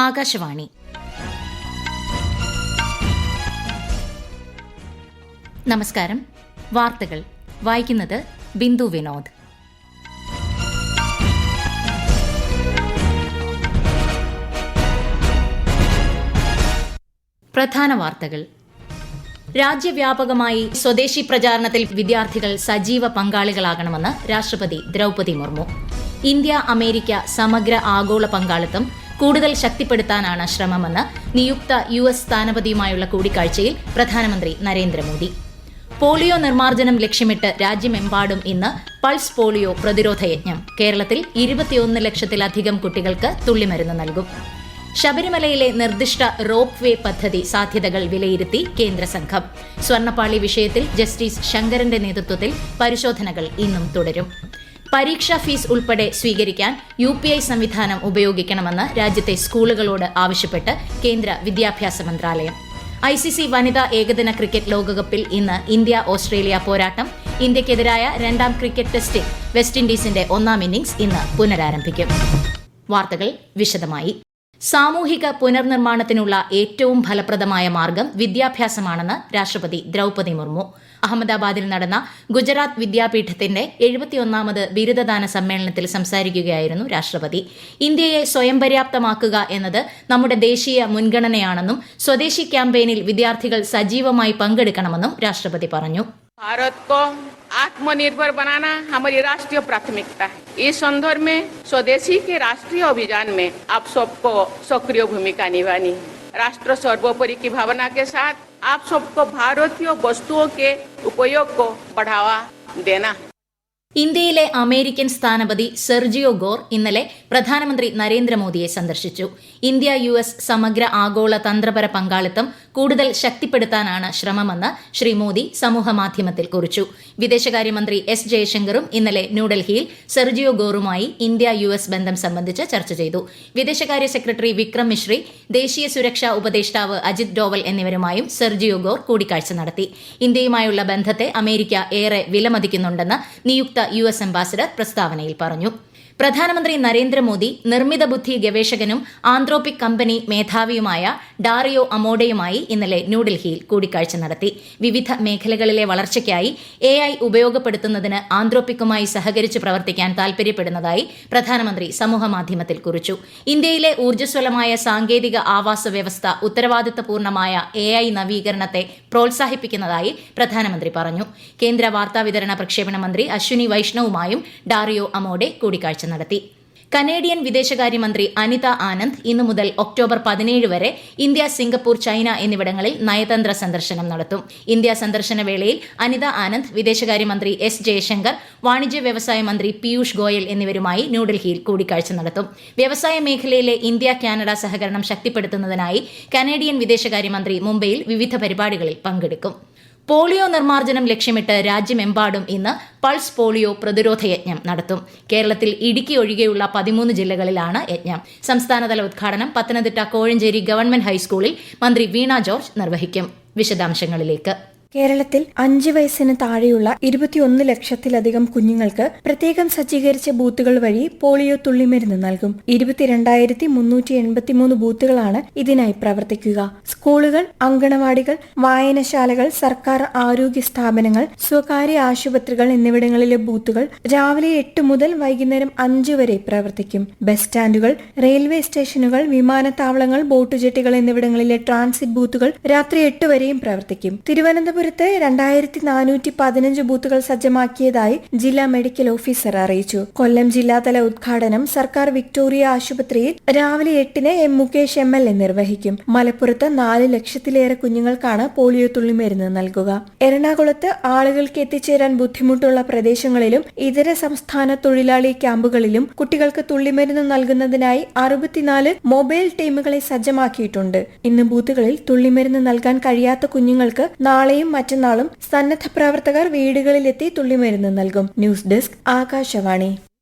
ആകാശവാണി. നമസ്കാരം. വാർത്തകൾ വായിക്കുന്നത് ബിന്ദു വിനോദ്. പ്രധാന വാർത്തകൾ. രാജ്യവ്യാപകമായി സ്വദേശി പ്രചാരണത്തിൽ വിദ്യാർത്ഥികൾ സജീവ പങ്കാളികളാകണമെന്ന് രാഷ്ട്രപതി ദ്രൌപദി മുർമു. ഇന്ത്യ അമേരിക്ക സമഗ്ര ആഗോള പങ്കാളിത്തം കൂടുതൽ ശക്തിപ്പെടുത്താനാണ് ശ്രമമെന്ന് നിയുക്ത US സ്ഥാനപതിയുമായുള്ള കൂടിക്കാഴ്ചയിൽ പ്രധാനമന്ത്രി നരേന്ദ്രമോദി. പോളിയോ നിർമ്മാർജ്ജനം ലക്ഷ്യമിട്ട് രാജ്യമെമ്പാടും ഇന്ന് പൾസ് പോളിയോ പ്രതിരോധ യജ്ഞം. കേരളത്തിൽ 21 ലക്ഷത്തിലധികം കുട്ടികൾക്ക് തുള്ളിമരുന്ന് നൽകും. ശബരിമലയിലെ നിർദ്ദിഷ്ട റോപ്പ് വേ പദ്ധതി സാധ്യതകൾ വിലയിരുത്തി കേന്ദ്ര സംഘം. സ്വർണ്ണപ്പാളി വിഷയത്തിൽ ജസ്റ്റിസ് ശങ്കരന്റെ നേതൃത്വത്തിൽ പരിശോധനകൾ ഇന്നും തുടരും. പരീക്ഷാ ഫീസ് ഉൾപ്പെടെ സ്വീകരിക്കാൻ UPI സംവിധാനം ഉപയോഗിക്കണമെന്ന് രാജ്യത്തെ സ്കൂളുകളോട് ആവശ്യപ്പെട്ട് കേന്ദ്ര വിദ്യാഭ്യാസ മന്ത്രാലയം. ICC വനിതാ ഏകദിന ക്രിക്കറ്റ് ലോകകപ്പിൽ ഇന്ന് ഇന്ത്യ ഓസ്ട്രേലിയ പോരാട്ടം. ഇന്ത്യക്കെതിരായ രണ്ടാം ക്രിക്കറ്റ് ടെസ്റ്റിൽ വെസ്റ്റ് ഇൻഡീസിന്റെ ഒന്നാം ഇന്നിംഗ്സ് ഇന്ന് പുനരാരംഭിക്കും. വാർത്തകൾ വിശദമായി. സാമൂഹിക പുനർനിർമ്മാണത്തിനുള്ള ഏറ്റവും ഫലപ്രദമായ മാർഗം വിദ്യാഭ്യാസമാണെന്ന് രാഷ്ട്രപതി ദ്രൌപദി മുർമു. അഹമ്മദാബാദിൽ നടന്ന ഗുജറാത്ത് വിദ്യാപീഠത്തിന്റെ 71ാമത് ബിരുദദാന സമ്മേളനത്തിൽ സംസാരിക്കുകയായിരുന്നു രാഷ്ട്രപതി. ഇന്ത്യയെ സ്വയം പര്യാപ്തമാക്കുക എന്നത് നമ്മുടെ ദേശീയ മുൻഗണനയാണെന്നും സ്വദേശി ക്യാമ്പയിനിൽ വിദ്യാർത്ഥികൾ സജീവമായി പങ്കെടുക്കണമെന്നും രാഷ്ട്രപതി പറഞ്ഞു. भारत को आत्मनिर्भर बनाना हमारी राष्ट्रीय प्राथमिकता है. इस संदर्भ में स्वदेशी के राष्ट्रीय अभियान में आप सबको सक्रिय भूमिका निभानी है. राष्ट्र सर्वोपरि की भावना के साथ आप सबको भारतीय वस्तुओं के उपयोग को बढ़ावा देना है. ഇന്ത്യയിലെ അമേരിക്കൻ സ്ഥാനപതി സെർജിയോ ഗോർ ഇന്നലെ പ്രധാനമന്ത്രി നരേന്ദ്രമോദിയെ സന്ദർശിച്ചു. ഇന്ത്യ US സമഗ്ര ആഗോള തന്ത്രപര പങ്കാളിത്തം കൂടുതൽ ശക്തിപ്പെടുത്താനാണ് ശ്രമമെന്ന് ശ്രീ മോദി സമൂഹമാധ്യമത്തിൽ കുറിച്ചു. വിദേശകാര്യമന്ത്രി S ജയശങ്കറും ഇന്നലെ ന്യൂഡൽഹിയിൽ സെർജിയോ ഗോറുമായി ഇന്ത്യ US ബന്ധം സംബന്ധിച്ച് ചർച്ച ചെയ്തു. വിദേശകാര്യ സെക്രട്ടറി വിക്രം മിശ്രി, ദേശീയ സുരക്ഷാ ഉപദേഷ്ടാവ് അജിത് ഡോവൽ എന്നിവരുമായും സെർജിയോ ഗോർ കൂടിക്കാഴ്ച നടത്തി. ഇന്ത്യയുമായുള്ള ബന്ധത്തെ അമേരിക്ക ഏറെ വിലമതിക്കുന്നുണ്ടെന്ന് നിയുക്ത US അംബാസഡർ പ്രസ്താവനയിൽ പറഞ്ഞു. പ്രധാനമന്ത്രി നരേന്ദ്രമോദി നിർമ്മിത ബുദ്ധി ഗവേഷകനും ആന്ത്രോപിക് കമ്പനി മേധാവിയുമായ ഡാറിയോ അമോഡയുമായി ഇന്നലെ ന്യൂഡൽഹിയിൽ കൂടിക്കാഴ്ച നടത്തി. വിവിധ മേഖലകളിലെ വളർച്ചയ്ക്കായി AI ഉപയോഗപ്പെടുത്തുന്നതിന് ആന്ത്രോപിക്കുമായി സഹകരിച്ച് പ്രവർത്തിക്കാൻ താൽപര്യപ്പെടുന്നതായി പ്രധാനമന്ത്രി സമൂഹമാധ്യമത്തിൽ കുറിച്ചു. ഇന്ത്യയിലെ ഊർജ്ജസ്വലമായ സാങ്കേതിക ആവാസ വ്യവസ്ഥ ഉത്തരവാദിത്തപൂർണമായ AI നവീകരണത്തെ പ്രോത്സാഹിപ്പിക്കുന്നതായി പ്രധാനമന്ത്രി പറഞ്ഞു. കേന്ദ്ര വാർത്താവിതരണ പ്രക്ഷേപണ മന്ത്രി അശ്വിനി വൈഷ്ണവുമായും ഡാറിയോ അമോഡെ കൂടിക്കാഴ്ച നടത്തി. കനേഡിയൻ വിദേശകാര്യമന്ത്രി അനിത ആനന്ദ് ഇന്നു മുതൽ ഒക്ടോബർ 17 വരെ ഇന്ത്യ, സിംഗപ്പൂർ, ചൈന എന്നിവിടങ്ങളിൽ നയതന്ത്ര സന്ദർശനം നടത്തും. ഇന്ത്യ സന്ദർശന വേളയിൽ അനിത ആനന്ദ് വിദേശകാര്യമന്ത്രി S ജയശങ്കർ, വാണിജ്യ വ്യവസായ മന്ത്രി പീയൂഷ് ഗോയൽ എന്നിവരുമായി ന്യൂഡൽഹിയിൽ കൂടിക്കാഴ്ച നടത്തും. വ്യവസായ മേഖലയിലെ ഇന്ത്യ കാനഡ സഹകരണം ശക്തിപ്പെടുത്തുന്നതിനായി കനേഡിയൻ വിദേശകാര്യമന്ത്രി മുംബൈയിൽ വിവിധ പരിപാടികളിൽ പങ്കെടുക്കും. പോളിയോ നിർമ്മാർജ്ജനം ലക്ഷ്യമിട്ട് രാജ്യമെമ്പാടും ഇന്ന് പൾസ് പോളിയോ പ്രതിരോധ യജ്ഞം നടത്തും. കേരളത്തിൽ ഇടുക്കി ഒഴികെയുള്ള 13 ജില്ലകളിലാണ് യജ്ഞം. സംസ്ഥാനതല ഉദ്ഘാടനം പത്തനംതിട്ട കോഴഞ്ചേരി ഗവൺമെന്റ് ഹൈസ്കൂളിൽ മന്ത്രി വീണ ജോർജ് നിർവഹിക്കും. വിശദാംശങ്ങളിലേക്ക്. കേരളത്തിൽ 5 വയസ്സിന് താഴെയുള്ള 21 ലക്ഷത്തിലധികം കുഞ്ഞുങ്ങൾക്ക് പ്രത്യേകം സജ്ജീകരിച്ച ബൂത്തുകൾ വഴി പോളിയോ തുള്ളിമരുന്ന് നൽകും. 22,383 ബൂത്തുകളാണ് ഇതിനായി പ്രവർത്തിക്കുക. സ്കൂളുകൾ, അങ്കണവാടികൾ, വായനശാലകൾ, സർക്കാർ ആരോഗ്യ സ്ഥാപനങ്ങൾ, സ്വകാര്യ ആശുപത്രികൾ എന്നിവിടങ്ങളിലെ ബൂത്തുകൾ രാവിലെ 8 മുതൽ വൈകുന്നേരം 5 വരെ പ്രവർത്തിക്കും. ബസ് സ്റ്റാൻഡുകൾ, റെയിൽവേ സ്റ്റേഷനുകൾ, വിമാനത്താവളങ്ങൾ, ബോട്ട് ജെട്ടികൾ എന്നിവിടങ്ങളിലെ ട്രാൻസിറ്റ് ബൂത്തുകൾ രാത്രി 8 വരെയും പ്രവർത്തിക്കും. തിരുവനന്തപുരത്ത് 2415 ബൂത്തുകൾ സജ്ജമാക്കിയതായി ജില്ലാ മെഡിക്കൽ ഓഫീസർ അറിയിച്ചു. കൊല്ലം ജില്ലാതല ഉദ്ഘാടനം സർക്കാർ വിക്ടോറിയ ആശുപത്രിയിൽ രാവിലെ 8-ന് M മുകേഷ് MLA നിർവഹിക്കും. മലപ്പുറത്ത് 4 ലക്ഷത്തിലേറെ കുഞ്ഞുങ്ങൾക്കാണ് പോളിയോ തുള്ളിമരുന്ന് നൽകുക. എറണാകുളത്ത് ആളുകൾക്ക് എത്തിച്ചേരാൻ ബുദ്ധിമുട്ടുള്ള പ്രദേശങ്ങളിലും ഇതര സംസ്ഥാന തൊഴിലാളി ക്യാമ്പുകളിലും കുട്ടികൾക്ക് തുള്ളിമരുന്ന് നൽകുന്നതിനായി 64 മൊബൈൽ ടീമുകളെ സജ്ജമാക്കിയിട്ടുണ്ട്. ഇന്ന് ബൂത്തുകളിൽ തുള്ളിമരുന്ന് നൽകാൻ കഴിയാത്ത കുഞ്ഞുങ്ങൾക്ക് നാളെയും മറ്റന്നാളും സന്നദ്ധ പ്രവർത്തകർ വീടുകളിലെത്തി തുള്ളിമരുന്ന് നൽകും. News desk, Akashvani.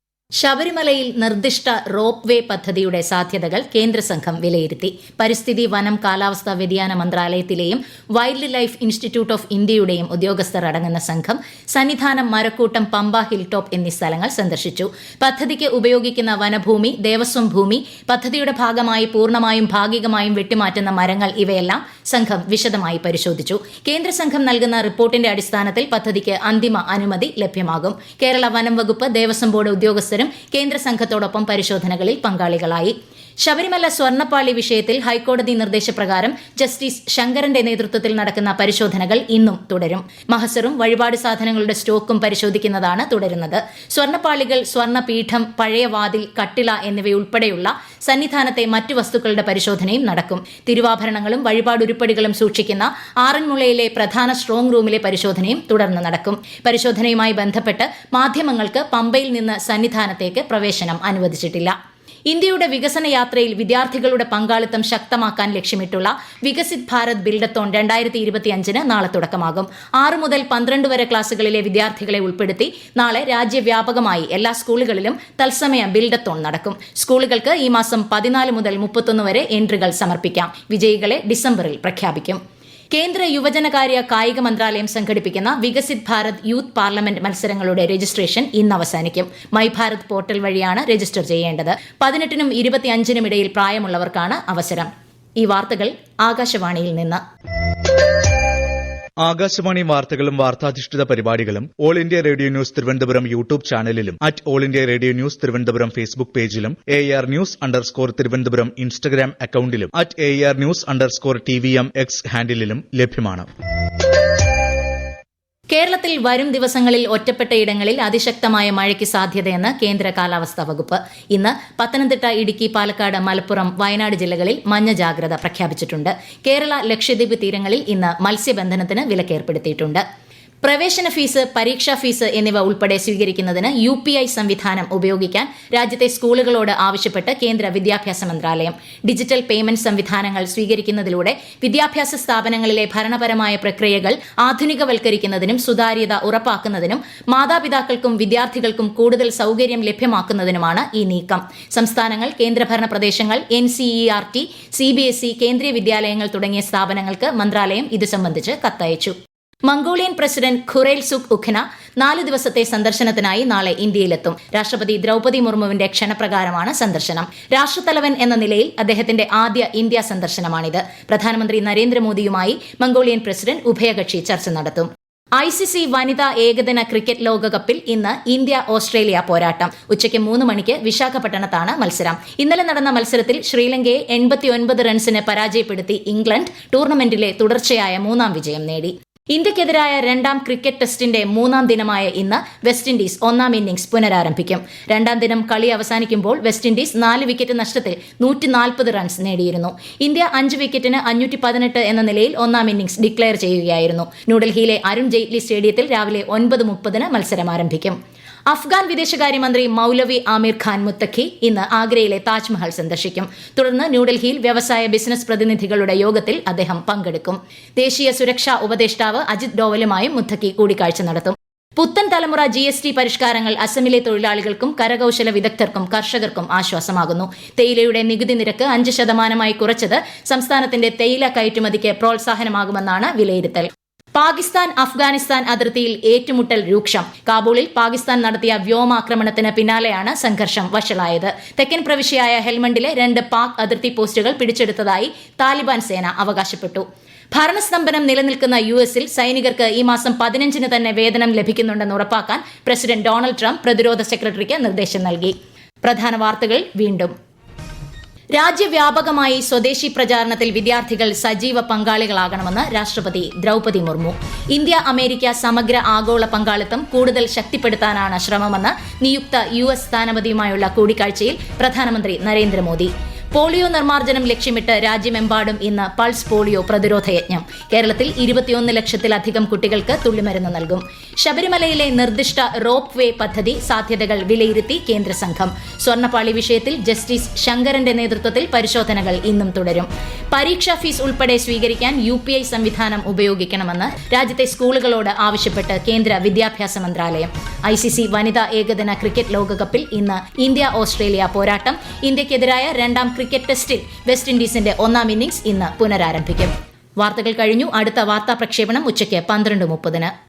ശബരിമലയിൽ നിർദ്ദിഷ്ട റോപ്പ് വേ പദ്ധതിയുടെ സാധ്യതകൾ കേന്ദ്ര സംഘം വിലയിരുത്തി. പരിസ്ഥിതി, വനം, കാലാവസ്ഥാ വ്യതിയാന മന്ത്രാലയത്തിലെയും വൈൽഡ് ലൈഫ് ഇൻസ്റ്റിറ്റ്യൂട്ട് ഓഫ് ഇന്ത്യയുടെയും ഉദ്യോഗസ്ഥർ അടങ്ങുന്ന സംഘം സന്നിധാനം, മരക്കൂട്ടം, പമ്പ, ഹിൽ ടോപ്പ് എന്നീ സ്ഥലങ്ങൾ സന്ദർശിച്ചു. പദ്ധതിക്ക് ഉപയോഗിക്കുന്ന വനഭൂമി, ദേവസ്വം ഭൂമി, പദ്ധതിയുടെ ഭാഗമായി പൂർണ്ണമായും ഭാഗികമായും വെട്ടിമാറ്റുന്ന മരങ്ങൾ ഇവയെല്ലാം സംഘം വിശദമായി പരിശോധിച്ചു. കേന്ദ്ര സംഘം നൽകുന്ന റിപ്പോർട്ടിന്റെ അടിസ്ഥാനത്തിൽ പദ്ധതിക്ക് അന്തിമ അനുമതി ലഭ്യമാകും. കേരള വനം വകുപ്പ്, ദേവസ്വം ബോർഡ് ഉദ്യോഗസ്ഥരും കേന്ദ്ര സംഘത്തോടൊപ്പം പരിശോധനകളിൽ പങ്കാളികളായി. ശബരിമല സ്വർണ്ണപ്പാളി വിഷയത്തിൽ ഹൈക്കോടതി നിർദ്ദേശപ്രകാരം ജസ്റ്റിസ് ശങ്കരന്റെ നേതൃത്വത്തിൽ നടക്കുന്ന പരിശോധനകൾ ഇന്നും തുടരും. മഹസറും വഴിപാട് സാധനങ്ങളുടെ സ്റ്റോക്കും പരിശോധിക്കുന്നതാണ് തുടരുന്നത്. സ്വർണ്ണപ്പാളികൾ, സ്വർണ്ണപീഠം, പഴയ വാതിൽ, കട്ടില എന്നിവയുൾപ്പെടെയുള്ള സന്നിധാനത്തെ മറ്റു വസ്തുക്കളുടെ പരിശോധനയും നടക്കും. തിരുവാഭരണങ്ങളും വഴിപാടുരുപ്പടികളും സൂക്ഷിക്കുന്ന ആറന്മുളയിലെ പ്രധാന സ്ട്രോങ് റൂമിലെ പരിശോധനയും തുടർന്ന് നടക്കും. പരിശോധനയുമായി ബന്ധപ്പെട്ട് മാധ്യമങ്ങൾക്ക് പമ്പയിൽ നിന്ന് സന്നിധാനത്തേക്ക് പ്രവേശനം അനുവദിച്ചിട്ടില്ല. ഇന്ത്യയുടെ വികസന യാത്രയിൽ വിദ്യാർത്ഥികളുടെ പങ്കാളിത്തം ശക്തമാക്കാൻ ലക്ഷ്യമിട്ടുള്ള വികസിത് ഭാരത് ബിൽഡത്തോൺ 2025 നാളെ തുടക്കമാകും. 6 മുതൽ 12 വരെ ക്ലാസുകളിലെ വിദ്യാർത്ഥികളെ ഉൾപ്പെടുത്തി നാളെ രാജ്യവ്യാപകമായി എല്ലാ സ്കൂളുകളിലും തത്സമയ ബിൽഡത്തോൺ നടക്കും. സ്കൂളുകൾക്ക് ഈ മാസം 14 മുതൽ 31 വരെ എൻട്രികൾ സമർപ്പിക്കാം. വിജയികളെ ഡിസംബറിൽ പ്രഖ്യാപിക്കും. കേന്ദ്ര യുവജനകാര്യ കായിക മന്ത്രാലയം സംഘടിപ്പിക്കുന്ന വികസിത് ഭാരത് യൂത്ത് പാർലമെന്റ് മത്സരങ്ങളുടെ രജിസ്ട്രേഷൻ ഇന്ന് അവസാനിക്കും. മൈ ഭാരത് പോർട്ടൽ വഴിയാണ് രജിസ്റ്റർ ചെയ്യേണ്ടത്. 18-നും 25-നും ഇടയിൽ പ്രായമുള്ളവർക്കാണ് അവസരം. ഈ വാർത്തകൾ ആകാശവാണിയിൽ നിന്ന്. ആകാശവാണി വാർത്തകളും വാർത്താധിഷ്ഠിത പരിപാടികളും All India Radio News Thiruvananthapuram YouTube ചാനലിലും All India Radio News Thiruvananthapuram Facebook പേജിലും AR News_ തിരുവനന്തപുരം ഇൻസ്റ്റഗ്രാം അക്കൌണ്ടിലും AR News_TVM X ഹാൻഡിലും ലഭ്യമാണ്. കേരളത്തിൽ വരും ദിവസങ്ങളിൽ ഒറ്റപ്പെട്ടയിടങ്ങളിൽ അതിശക്തമായ മഴയ്ക്ക് സാധ്യതയെന്ന് കേന്ദ്ര കാലാവസ്ഥാ വകുപ്പ്. ഇന്ന് പത്തനംതിട്ട, ഇടുക്കി, പാലക്കാട്, മലപ്പുറം, വയനാട് ജില്ലകളിൽ മഞ്ഞ ജാഗ്രത പ്രഖ്യാപിച്ചിട്ടുണ്ട്. കേരള, ലക്ഷദ്വീപ് തീരങ്ങളിൽ ഇന്ന് മത്സ്യബന്ധനത്തിന് വിലക്കേർപ്പെടുത്തിയിട്ടുണ്ട്. പ്രവേശന ഫീസ്, പരീക്ഷാ ഫീസ് എന്നിവ ഉൾപ്പെടെ സ്വീകരിക്കുന്നതിന് UPI സംവിധാനം ഉപയോഗിക്കാൻ രാജ്യത്തെ സ്കൂളുകളോട് ആവശ്യപ്പെട്ട് കേന്ദ്ര വിദ്യാഭ്യാസ മന്ത്രാലയം. ഡിജിറ്റൽ പേയ്മെന്റ് സംവിധാനങ്ങൾ സ്വീകരിക്കുന്നതിലൂടെ വിദ്യാഭ്യാസ സ്ഥാപനങ്ങളിലെ ഭരണപരമായ പ്രക്രിയകൾ ആധുനികവൽക്കരിക്കുന്നതിനും സുതാര്യത ഉറപ്പാക്കുന്നതിനും മാതാപിതാക്കൾക്കും വിദ്യാർത്ഥികൾക്കും കൂടുതൽ സൌകര്യം ലഭ്യമാക്കുന്നതിനുമാണ് ഈ നീക്കം. സംസ്ഥാനങ്ങൾ, കേന്ദ്രഭരണ പ്രദേശങ്ങൾ, NCERT, CBSE, കേന്ദ്രീയ വിദ്യാലയങ്ങൾ തുടങ്ങിയ സ്ഥാപനങ്ങൾക്ക് മന്ത്രാലയം ഇത് സംബന്ധിച്ച് കത്തയച്ചു. മംഗോളിയൻ പ്രസിഡന്റ് ഖുറേൽസുഖ് ഉഖ്ന 4 ദിവസത്തെ സന്ദർശനത്തിനായി നാളെ ഇന്ത്യയിലെത്തും. രാഷ്ട്രപതി ദ്രൌപദി മുർമുവിന്റെ ക്ഷണപ്രകാരമാണ് സന്ദർശനം. രാഷ്ട്രത്തലവൻ എന്ന നിലയിൽ അദ്ദേഹത്തിന്റെ ആദ്യ ഇന്ത്യ സന്ദർശനമാണിത്. പ്രധാനമന്ത്രി നരേന്ദ്രമോദിയുമായി മംഗോളിയൻ പ്രസിഡന്റ് ഉഭയകക്ഷി ചർച്ച നടത്തും. ICC വനിതാ ഏകദിന ക്രിക്കറ്റ് ലോകകപ്പിൽ ഇന്ന് ഇന്ത്യ-ഓസ്ട്രേലിയ പോരാട്ടം. ഉച്ചയ്ക്ക് 3 മണിക്ക് വിശാഖപട്ടണത്താണ് മത്സരം. ഇന്നലെ നടന്ന മത്സരത്തിൽ ശ്രീലങ്കയെ 89 റൺസിന് പരാജയപ്പെടുത്തി ഇംഗ്ലണ്ട് ടൂർണമെന്റിലെ തുടർച്ചയായ 3ാം വിജയം നേടി. ഇന്ത്യക്കെതിരായ 2ാം ക്രിക്കറ്റ് ടെസ്റ്റിന്റെ 3ാം ദിനമായ ഇന്ന് വെസ്റ്റ് ഇൻഡീസ് 1ാം ഇന്നിംഗ്സ് പുനരാരംഭിക്കും. 2ാം ദിനം കളി അവസാനിക്കുമ്പോൾ വെസ്റ്റ് ഇൻഡീസ് 4 വിക്കറ്റ് നഷ്ടത്തിൽ 140 റൺസ് നേടിയിരുന്നു. ഇന്ത്യ 5 വിക്കറ്റിന് 518 എന്ന നിലയിൽ 1ാം ഇന്നിംഗ്സ് ഡിക്ലെയർ ചെയ്യുകയായിരുന്നു. ന്യൂഡൽഹിയിലെ അരുൺ ജെയ്റ്റ്ലി സ്റ്റേഡിയത്തിൽ രാവിലെ 9:30 മത്സരം ആരംഭിക്കും. അഫ്ഗാൻ വിദേശകാര്യമന്ത്രി മൌലവി ആമിർ ഖാൻ മുത്തഖി ഇന്ന് ആഗ്രയിലെ താജ്മഹൽ സന്ദർശിക്കും. തുടർന്ന് ന്യൂഡൽഹിയിൽ വ്യവസായ ബിസിനസ് പ്രതിനിധികളുടെ യോഗത്തിൽ അദ്ദേഹം പങ്കെടുക്കും. ദേശീയ സുരക്ഷാ ഉപദേഷ്ടാവ് അജിത് ഡോവലുമായും മുത്തഖി കൂടിക്കാഴ്ച നടത്തും. പുത്തൻ തലമുറ GST പരിഷ്കാരങ്ങൾ അസമിലെ തൊഴിലാളികൾക്കും കരകൌശല വിദഗ്ധർക്കും കർഷകർക്കും ആശ്വാസമാകുന്നു. തേയിലയുടെ നികുതി നിരക്ക് 5% കുറച്ചത് സംസ്ഥാനത്തിന്റെ തേയില കയറ്റുമതിക്ക് പ്രോത്സാഹനമാകുമെന്നാണ് വിലയിരുത്തൽ. പാകിസ്ഥാൻ അഫ്ഗാനിസ്ഥാൻ അതിർത്തിയിൽ ഏറ്റുമുട്ടൽ രൂക്ഷം. കാബൂളിൽ പാകിസ്ഥാൻ നടത്തിയ വ്യോമാക്രമണത്തിന് പിന്നാലെയാണ് സംഘർഷം വഷളായത്. തെക്കൻ പ്രവിശ്യയായ ഹെൽമണ്ടിലെ 2 പാക് അതിർത്തി പോസ്റ്റുകൾ പിടിച്ചെടുത്തതായി താലിബാൻ സേന അവകാശപ്പെട്ടു. ഭരണസ്തംഭനം നിലനിൽക്കുന്ന US-ൽ സൈനികർക്ക് ഈ മാസം 15-ന് തന്നെ വേതനം ലഭിക്കുന്നുണ്ടെന്ന് ഉറപ്പാക്കാൻ പ്രസിഡന്റ് ഡൊണാൾഡ് ട്രംപ് പ്രതിരോധ സെക്രട്ടറിക്ക് നിർദ്ദേശം നൽകി. പ്രധാന വാർത്തകൾ വീണ്ടും. രാജ്യവ്യാപകമായി സ്വദേശി പ്രചാരണത്തിൽ വിദ്യാർത്ഥികൾ സജീവ പങ്കാളികളാകണമെന്ന് രാഷ്ട്രപതി ദ്രൌപദി മുർമു. ഇന്ത്യ-അമേരിക്ക സമഗ്ര ആഗോള പങ്കാളിത്തം കൂടുതൽ ശക്തിപ്പെടുത്താനാണ് ശ്രമമെന്ന് നിയുക്ത US സ്ഥാനപതിയുമായുള്ള കൂടിക്കാഴ്ചയിൽ പ്രധാനമന്ത്രി നരേന്ദ്രമോദി. പോളിയോ നിർമ്മാർജ്ജനം ലക്ഷ്യമിട്ട് രാജ്യമെമ്പാടും ഇന്ന് പൾസ് പോളിയോ പ്രതിരോധ യജ്ഞം. കേരളത്തിൽ 21 ലക്ഷത്തിലധികം കുട്ടികൾക്ക് തുള്ളിമരുന്ന് നൽകും. ശബരിമലയിലെ നിർദ്ദിഷ്ട റോപ്പ് വേ പദ്ധതി സാധ്യതകൾ വിലയിരുത്തി കേന്ദ്ര സംഘം. സ്വർണ്ണപ്പാളി വിഷയത്തിൽ ജസ്റ്റിസ് ശങ്കരന്റെ നേതൃത്വത്തിൽ പരിശോധനകൾ ഇന്നും തുടരും. പരീക്ഷാ ഫീസ് ഉൾപ്പെടെ സ്വീകരിക്കാൻ UPI സംവിധാനം ഉപയോഗിക്കണമെന്ന് രാജ്യത്തെ സ്കൂളുകളോട് ആവശ്യപ്പെട്ട് കേന്ദ്ര വിദ്യാഭ്യാസ മന്ത്രാലയം. ICC വനിതാ ഏകദിന ക്രിക്കറ്റ് ലോകകപ്പിൽ ഇന്ന് ഇന്ത്യ-ഓസ്ട്രേലിയ പോരാട്ടം. ഇന്ത്യക്കെതിരായ രണ്ടാം ക്രിക്കറ്റ് ടെസ്റ്റിൽ വെസ്റ്റ് ഇൻഡീസിന്റെ ഒന്നാം ഇന്നിംഗ്സ് ഇന്ന് പുനരാരംഭിക്കും. വാർത്തകൾ കഴിഞ്ഞു. അടുത്ത വാർത്താ പ്രക്ഷേപണം ഉച്ചയ്ക്ക് 12:30.